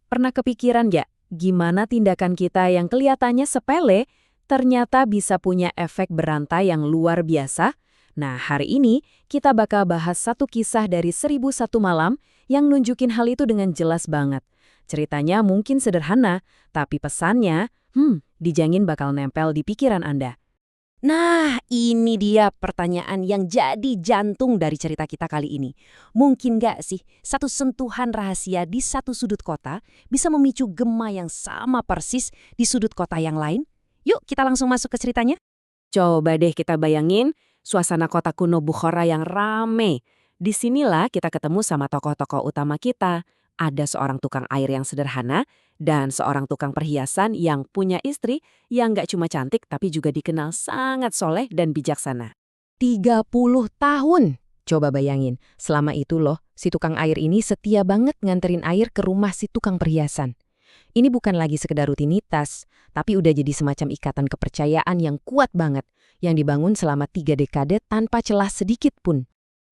Pernah kepikiran nggak gimana tindakan kita yang kelihatannya sepele ternyata bisa punya efek berantai yang luar biasa? Nah, hari ini kita bakal bahas satu kisah dari 1001 Malam yang nunjukin hal itu dengan jelas banget. Ceritanya mungkin sederhana, tapi pesannya, dijamin bakal nempel di pikiran Anda. Nah, ini dia pertanyaan yang jadi jantung dari cerita kita kali ini. Mungkin nggak sih satu sentuhan rahasia di satu sudut kota bisa memicu gema yang sama persis di sudut kota yang lain? Yuk kita langsung masuk ke ceritanya. Coba deh kita bayangin suasana kota kuno Bukhara yang rame. Disinilah kita ketemu sama tokoh-tokoh utama kita. Ada seorang tukang air yang sederhana dan seorang tukang perhiasan yang punya istri yang gak cuma cantik tapi juga dikenal sangat soleh dan bijaksana. 30 tahun. Coba bayangin, selama itu loh, si tukang air ini setia banget nganterin air ke rumah si tukang perhiasan. Ini bukan lagi sekedar rutinitas, tapi udah jadi semacam ikatan kepercayaan yang kuat banget, yang dibangun selama 3 dekade tanpa celah sedikit pun.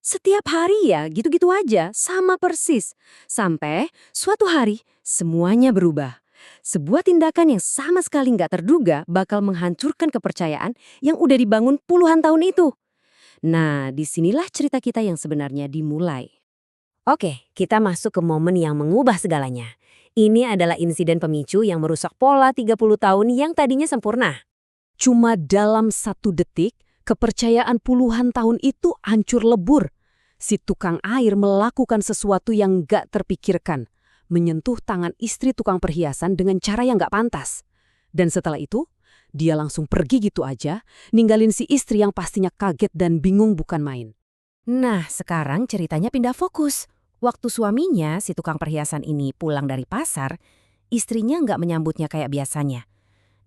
Setiap hari ya gitu-gitu aja, sama persis. Sampai suatu hari semuanya berubah. Sebuah tindakan yang sama sekali nggak terduga bakal menghancurkan kepercayaan yang udah dibangun puluhan tahun itu. Nah, disinilah cerita kita yang sebenarnya dimulai. Oke, kita masuk ke momen yang mengubah segalanya. Ini adalah insiden pemicu yang merusak pola 30 tahun yang tadinya sempurna. Cuma dalam 1 detik, kepercayaan puluhan tahun itu hancur lebur. Si tukang air melakukan sesuatu yang gak terpikirkan. Menyentuh tangan istri tukang perhiasan dengan cara yang gak pantas. Dan setelah itu, dia langsung pergi gitu aja, ninggalin si istri yang pastinya kaget dan bingung bukan main. Nah, sekarang ceritanya pindah fokus. Waktu suaminya, si tukang perhiasan ini pulang dari pasar, istrinya nggak menyambutnya kayak biasanya.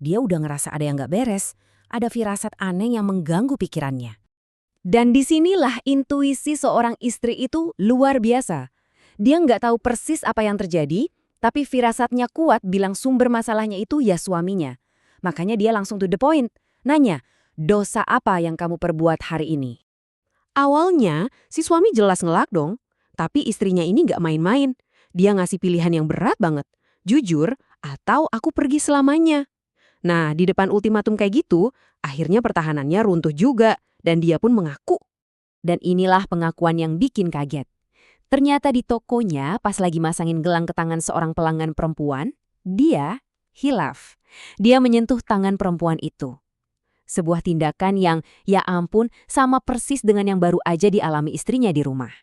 Dia udah ngerasa ada yang nggak beres, ada firasat aneh yang mengganggu pikirannya. Dan disinilah intuisi seorang istri itu luar biasa. Dia nggak tahu persis apa yang terjadi, tapi firasatnya kuat bilang sumber masalahnya itu ya suaminya. Makanya dia langsung to the point, nanya, dosa apa yang kamu perbuat hari ini? Awalnya, si suami jelas ngelak dong. Tapi istrinya ini nggak main-main. Dia ngasih pilihan yang berat banget. Jujur, atau aku pergi selamanya. Nah, di depan ultimatum kayak gitu, akhirnya pertahanannya runtuh juga. Dan dia pun mengaku. Dan inilah pengakuan yang bikin kaget. Ternyata di tokonya, pas lagi masangin gelang ke tangan seorang pelanggan perempuan, dia hilaf. Dia menyentuh tangan perempuan itu. Sebuah tindakan yang, ya ampun, sama persis dengan yang baru aja dialami istrinya di rumah.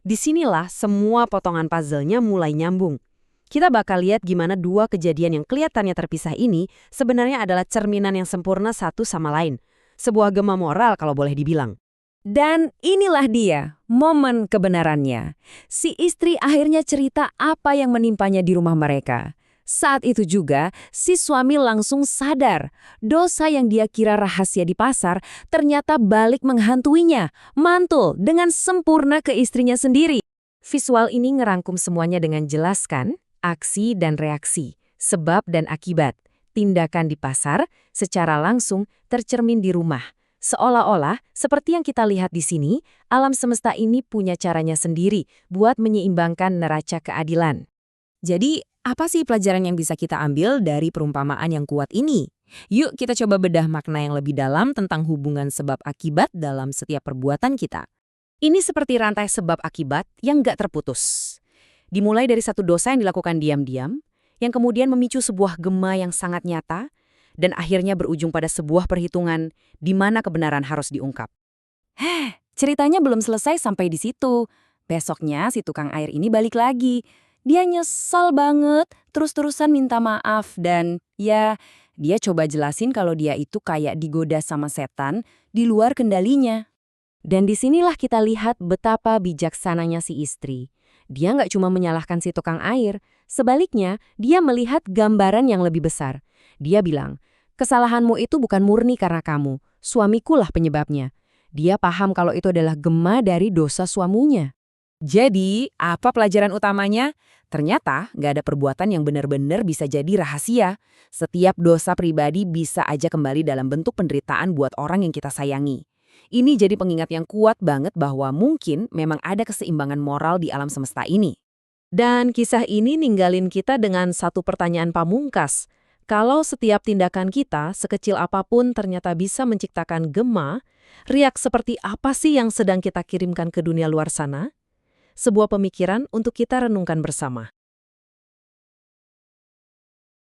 Disinilah semua potongan puzzle-nya mulai nyambung. Kita bakal lihat gimana dua kejadian yang kelihatannya terpisah ini sebenarnya adalah cerminan yang sempurna satu sama lain. Sebuah gema moral kalau boleh dibilang. Dan inilah dia, momen kebenarannya. Si istri akhirnya cerita apa yang menimpanya di rumah mereka. Saat itu juga, si suami langsung sadar. Dosa yang dia kira rahasia di pasar ternyata balik menghantuinya, mantul dengan sempurna ke istrinya sendiri. Visual ini ngerangkum semuanya dengan jelas kan? Aksi dan reaksi, sebab dan akibat. Tindakan di pasar secara langsung tercermin di rumah. Seolah-olah, seperti yang kita lihat di sini, alam semesta ini punya caranya sendiri buat menyeimbangkan neraca keadilan. Jadi, apa sih pelajaran yang bisa kita ambil dari perumpamaan yang kuat ini? Yuk kita coba bedah makna yang lebih dalam tentang hubungan sebab akibat dalam setiap perbuatan kita. Ini seperti rantai sebab akibat yang gak terputus. Dimulai dari satu dosa yang dilakukan diam-diam, yang kemudian memicu sebuah gema yang sangat nyata, dan akhirnya berujung pada sebuah perhitungan di mana kebenaran harus diungkap. Ceritanya belum selesai sampai di situ. Besoknya si tukang air ini balik lagi. Dia nyesel banget, terus-terusan minta maaf dan ya, dia coba jelasin kalau dia itu kayak digoda sama setan di luar kendalinya. Dan disinilah kita lihat betapa bijaksananya si istri. Dia nggak cuma menyalahkan si tukang air, sebaliknya dia melihat gambaran yang lebih besar. Dia bilang, kesalahanmu itu bukan murni karena kamu, suamikulah penyebabnya. Dia paham kalau itu adalah gema dari dosa suaminya. Jadi, apa pelajaran utamanya? Ternyata nggak ada perbuatan yang benar-benar bisa jadi rahasia. Setiap dosa pribadi bisa aja kembali dalam bentuk penderitaan buat orang yang kita sayangi. Ini jadi pengingat yang kuat banget bahwa mungkin memang ada keseimbangan moral di alam semesta ini. Dan kisah ini ninggalin kita dengan satu pertanyaan pamungkas. Kalau setiap tindakan kita, sekecil apapun ternyata bisa menciptakan gema, riak seperti apa sih yang sedang kita kirimkan ke dunia luar sana? Sebuah pemikiran untuk kita renungkan bersama.